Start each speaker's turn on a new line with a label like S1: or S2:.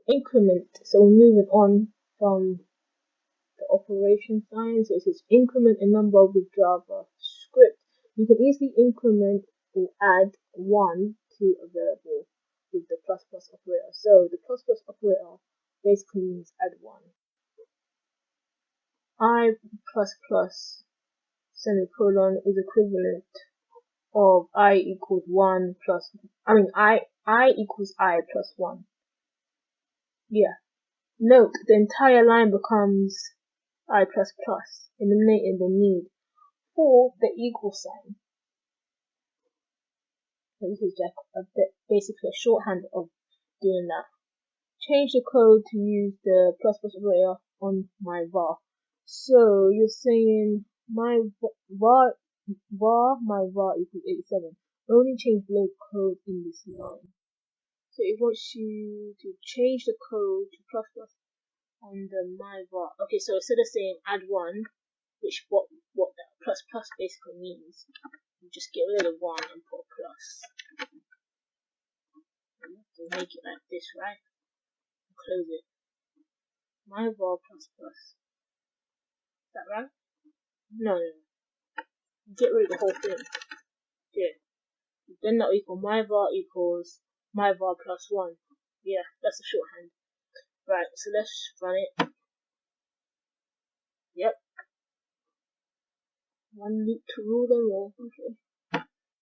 S1: increment. So we're moving on from the operation sign. So it says increment a number with JavaScript. You can easily increment or add 1 to a variable with the plus plus operator. So the plus plus operator basically means add 1. I plus plus semicolon is equivalent of I equals 1 plus, I equals I plus 1. Yeah. Note, the entire line becomes I plus plus, eliminating the need for the equal sign. So this is just basically a shorthand of doing that. Change the code to use the plus plus operator on my var. So you're saying my var equals 87. Only change below code in this line. So it wants you to change the code to plus plus on the my var. Okay, so instead of saying add 1, which what that plus plus basically means, you just get rid of 1 and put a plus. You have to make it like this, right? Close it. My var plus plus. Is that right? No. Get rid of the whole thing. Yeah. Then that equal my var equals my var plus 1. Yeah, that's a shorthand. Right, so let's run it. Yep. One loop to rule them all. Okay.